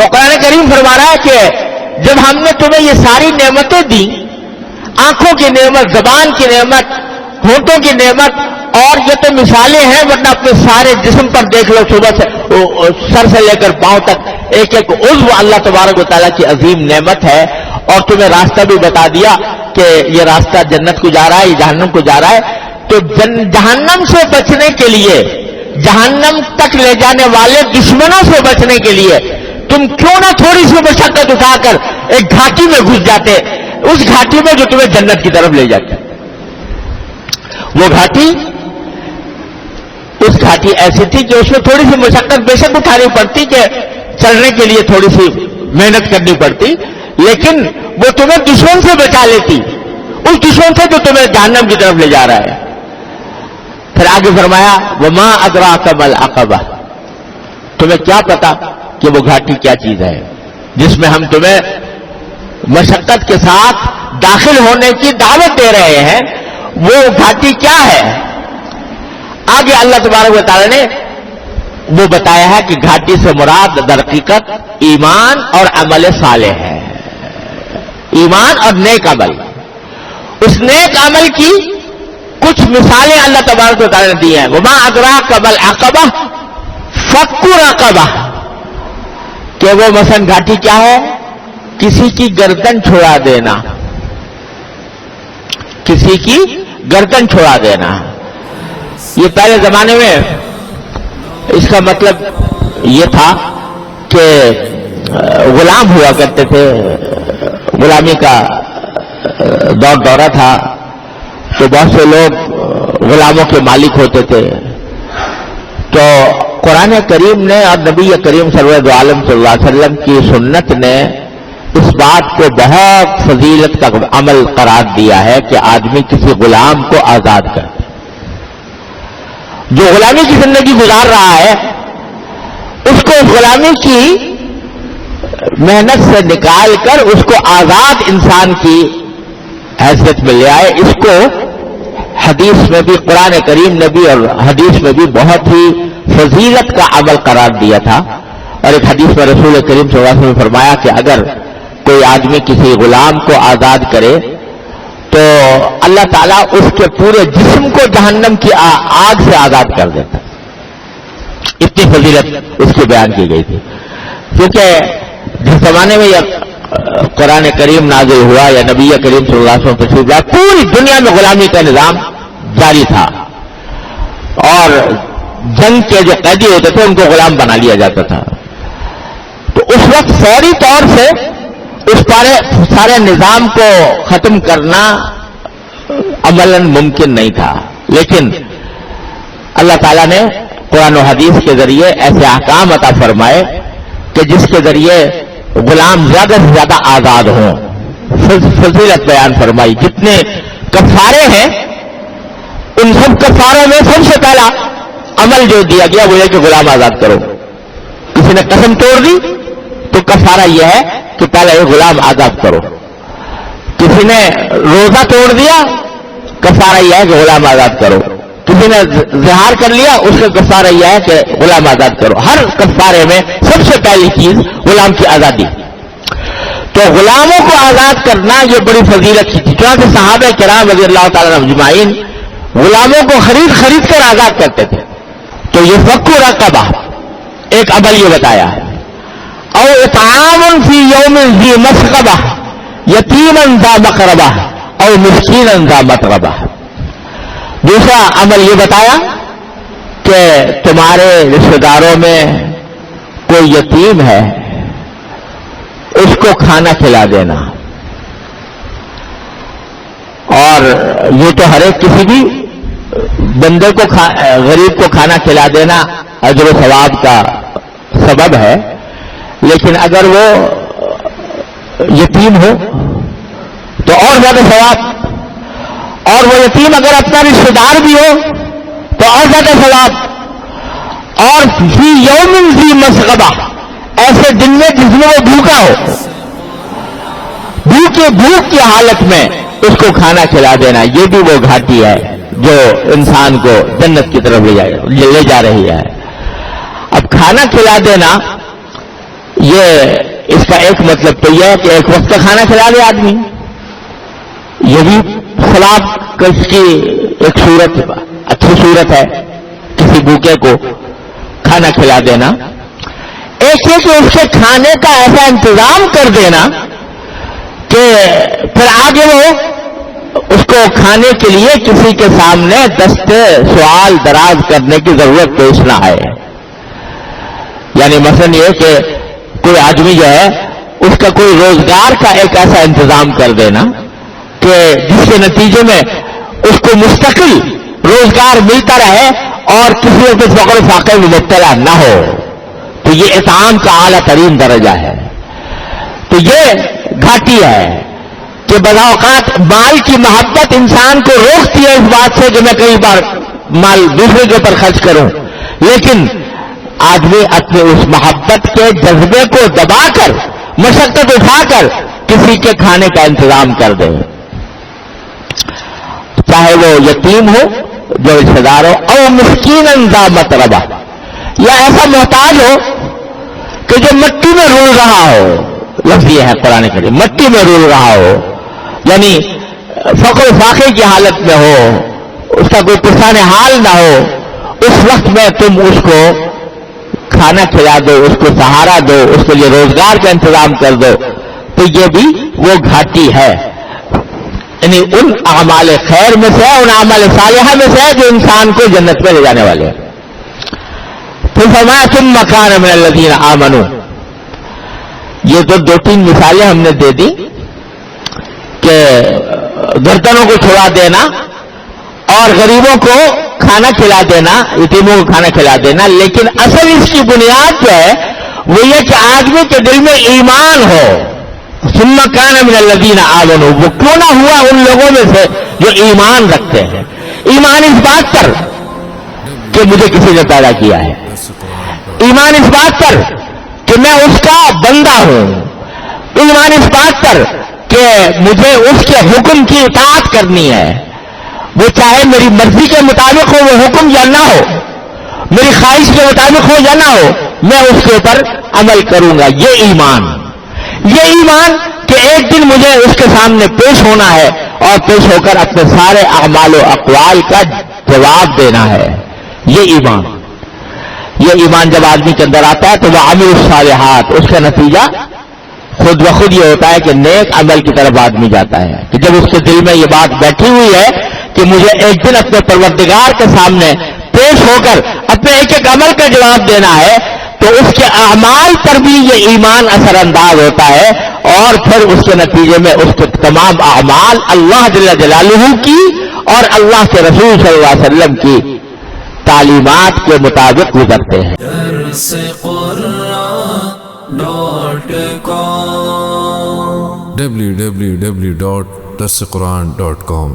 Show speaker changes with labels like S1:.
S1: تو قرآن کریم فرما رہا ہے کہ جب ہم نے تمہیں یہ ساری نعمتیں دی، آنکھوں کی نعمت، زبان کی نعمت، ہونٹوں کی نعمت، اور یہ تو مثالیں ہیں، ورنہ اپنے سارے جسم پر دیکھ لو، صبح سے سر سے لے کر پاؤں تک ایک ایک عضو اللہ تبارک و تعالیٰ کی عظیم نعمت ہے، اور تمہیں راستہ بھی بتا دیا کہ یہ راستہ جنت کو جا رہا ہے، یہ جہنم کو جا رہا ہے۔ تو جہنم سے بچنے کے لیے، جہنم تک لے جانے والے دشمنوں سے بچنے کے لیے تم کیوں نہ تھوڑی سی مشقت اٹھا کر ایک گھاٹی میں گھس جاتے، اس گھاٹی میں جو تمہیں جنت کی طرف لے جاتی۔ وہ گھاٹی، اس گھاٹی ایسی تھی کہ اس میں تھوڑی سی مشقت بے شک اٹھانی پڑتی، کہ چلنے کے لیے تھوڑی سی محنت کرنی پڑتی، لیکن وہ تمہیں دشمن سے بچا لیتی، اس دشمن سے جو تمہیں جہنم کی طرف لے جا رہا ہے۔ پھر آگے فرمایا وما ادراک ما العقبہ، تمہیں کیا پتا کہ وہ گھاٹی کیا چیز ہے جس میں ہم تمہیں مشقت کے ساتھ داخل ہونے کی دعوت دے رہے ہیں، وہ گھاٹی کیا ہے؟ آگے اللہ تبارک و تعالی نے وہ بتایا ہے کہ گھاٹی سے مراد در حقیقت ایمان اور عمل صالح ہے، ایمان اور نیک عمل۔ اس نیک عمل کی کچھ مثالیں اللہ تبارک و تعالی نے دی ہیں۔ وما ادراک ما العقبہ فک رقبہ، کہ وہ مثلا گھاٹی کیا ہے؟ کسی کی گردن چھڑا دینا، کسی کی گردن چھڑا دینا۔ یہ پہلے زمانے میں اس کا مطلب یہ تھا کہ غلام ہوا کرتے تھے، غلامی کا دورہ تھا، تو بہت سے لوگ غلاموں کے مالک ہوتے تھے۔ تو قرآن کریم نے اور نبی کریم صلی اللہ علیہ وسلم کی سنت نے اس بات کو بہت فضیلت کا عمل قرار دیا ہے کہ آدمی کسی غلام کو آزاد کر دے۔ جو غلامی کی زندگی گزار رہا ہے اس کو غلامی کی محنت سے نکال کر اس کو آزاد انسان کی حیثیت میں لے آئے۔ اس کو حدیث میں بھی، قرآن کریم نے بھی اور حدیث میں بھی بہت ہی فضیلت کا عمل قرار دیا تھا۔ اور ایک حدیث میں رسول کریم صلی اللہ علیہ وسلم نے فرمایا کہ اگر کوئی آدمی کسی غلام کو آزاد کرے تو اللہ تعالیٰ اس کے پورے جسم کو جہنم کی آگ سے آزاد کر دیتا۔ اتنی فضیلت اس کی بیان کی گئی تھی، کیونکہ جس زمانے میں یہ قرآن کریم نازل ہوا یا نبی کریم صلی اللہ علیہ وسلم تشریف لائے، پوری دنیا میں غلامی کا نظام جاری تھا، اور جنگ کے جو قیدی ہوتے تھے ان کو غلام بنا لیا جاتا تھا۔ تو اس وقت فوری طور سے اس سارے نظام کو ختم کرنا عملاً ممکن نہیں تھا، لیکن اللہ تعالیٰ نے قرآن و حدیث کے ذریعے ایسے احکام عطا فرمائے کہ جس کے ذریعے غلام زیادہ سے زیادہ آزاد ہوں۔ فضیلت بیان فرمائی۔ جتنے کفارے ہیں ان سب کفاروں میں سب سے پہلا عمل جو دیا گیا وہ ہے کہ غلام آزاد کرو۔ کسی نے قسم توڑ دی تو کفارہ یہ ہے کہ پہلے یہ غلام آزاد کرو۔ کسی نے روزہ توڑ دیا، کفارہ یہ ہے کہ غلام آزاد کرو۔ کسی نے زہار کر لیا، اس کا کفارہ یہ ہے کہ غلام آزاد کرو۔ ہر کفارے میں سب سے پہلی چیز غلام کی آزادی۔ تو غلاموں کو آزاد کرنا یہ بڑی فضیلت کی تھی، چنانچہ صحابہ کرام رضی اللہ تعالیٰ عنہم اجمعین غلاموں کو خرید کر آزاد کرتے تھے۔ تو یہ فک رقبہ ایک عمل یہ بتایا ہے۔ او اطعام فی یوم ذی مسغبہ یتیما ذا مقربہ او مسکینا ذا متربہ۔ دوسرا عمل یہ بتایا کہ تمہارے رشتہ داروں میں کوئی یتیم ہے، اس کو کھانا کھلا دینا۔ اور یہ تو ہر ایک کسی بھی بندے کو غریب کو کھانا کھلا دینا اجر و ثواب کا سبب ہے، لیکن اگر وہ یتیم ہو تو اور زیادہ ثواب، اور وہ یتیم اگر اپنا رشتہ دار بھی ہو تو اور زیادہ ثواب۔ اور فی یوم ذی مسغبہ، ایسے دن میں جس میں وہ بھوکا ہو، بھوک کی حالت میں اس کو کھانا کھلا دینا، یہ بھی وہ گھاٹی ہے جو انسان کو جنت کی طرف لے جا رہی ہے۔ اب کھانا کھلا دینا یہ اس کا ایک مطلب تو یہ ہے کہ ایک وقت کا کھانا کھلا دے آدمی، یہ بھی ثواب کی ایک صورت، اچھی صورت ہے کسی بھوکے کو کھانا کھلا دینا۔ ایک ہے کہ اس کے کھانے کا ایسا انتظام کر دینا کہ پھر آگے وہ اس کو کھانے کے لیے کسی کے سامنے دست سوال دراز کرنے کی ضرورت پیش نہ آئے۔ یعنی مثلا یہ کہ کوئی آدمی جو ہے اس کا کوئی روزگار کا ایک ایسا انتظام کر دینا کہ جس کے نتیجے میں اس کو مستقل روزگار ملتا رہے اور کسی وقت فقر و فاقے میں مبتلا نہ ہو، تو یہ اطعام کا اعلیٰ ترین درجہ ہے۔ تو یہ گھاٹی ہے کہ بعض اوقات مال کی محبت انسان کو روکتی ہے اس بات سے کہ میں کئی بار مال دوسرے کے اوپر خرچ کروں، لیکن آدمی اپنے اس محبت کے جذبے کو دبا کر، مشقت اٹھا کر کسی کے کھانے کا انتظام کر دے، چاہے وہ یتیم ہو جو رشتہ دار ہو، او مسکینا ذا متربہ، یا ایسا محتاج ہو کہ جو مٹی میں رول رہا ہو، لفظ یہ ہے قرآن کریم، مٹی میں رول رہا ہو، یعنی فقر و فاقے کی حالت میں ہو، اس کا کوئی پرسان حال نہ ہو، اس وقت میں تم اس کو کھانا کھلا دو، اس کو سہارا دو، اس کے لیے روزگار کا انتظام کر دو، تو یہ بھی وہ گھاٹی ہے۔ یعنی ان اعمال خیر میں سے، ان اعمال صالحہ میں سے جو انسان کو جنت میں لے جانے والے ہیں۔ پھر فرمایا ثم کان من الذین آمنوا، یہ تو دو تین مثالیں ہم نے دے دی کہ گردنوں کو چھڑا دینا اور غریبوں کو کھانا کھلا دینا، یتیموں کو کھانا کھلا دینا، لیکن اصل اس کی بنیاد جو ہے وہ یہ کہ آدمی کے دل میں ایمان ہو۔ ثم کان من الذین آمنوا، وہ کیوں نہ ہوا ان لوگوں میں سے جو ایمان رکھتے ہیں۔ ایمان اس بات پر کہ مجھے کسی نے پیدا کیا ہے، ایمان اس بات پر کہ میں اس کا بندہ ہوں، ایمان اس بات پر کہ مجھے اس کے حکم کی اطاعت کرنی ہے، وہ چاہے میری مرضی کے مطابق ہو وہ حکم یا نہ ہو، میری خواہش کے مطابق ہو یا نہ ہو، میں اس کے اوپر عمل کروں گا۔ یہ ایمان کہ ایک دن مجھے اس کے سامنے پیش ہونا ہے اور پیش ہو کر اپنے سارے اعمال و اقوال کا جواب دینا ہے، یہ ایمان جب آدمی کے اندر آتا ہے تو وہ عامل الصالحات، اس کا نتیجہ خود بخود یہ ہوتا ہے کہ نیک عمل کی طرف آدمی جاتا ہے، کہ جب اس کے دل میں یہ بات بیٹھی ہوئی ہے کہ مجھے ایک دن اپنے پروردگار کے سامنے پیش ہو کر اپنے ایک ایک عمل کا جواب دینا ہے، تو اس کے اعمال پر بھی یہ ایمان اثر انداز ہوتا ہے، اور پھر اس کے نتیجے میں اس کے تمام اعمال اللہ جل جلالہ کی اور اللہ کے رسول صلی اللہ علیہ وسلم کی تعلیمات کے مطابق گزرتے ہیں۔
S2: www.darsequran.com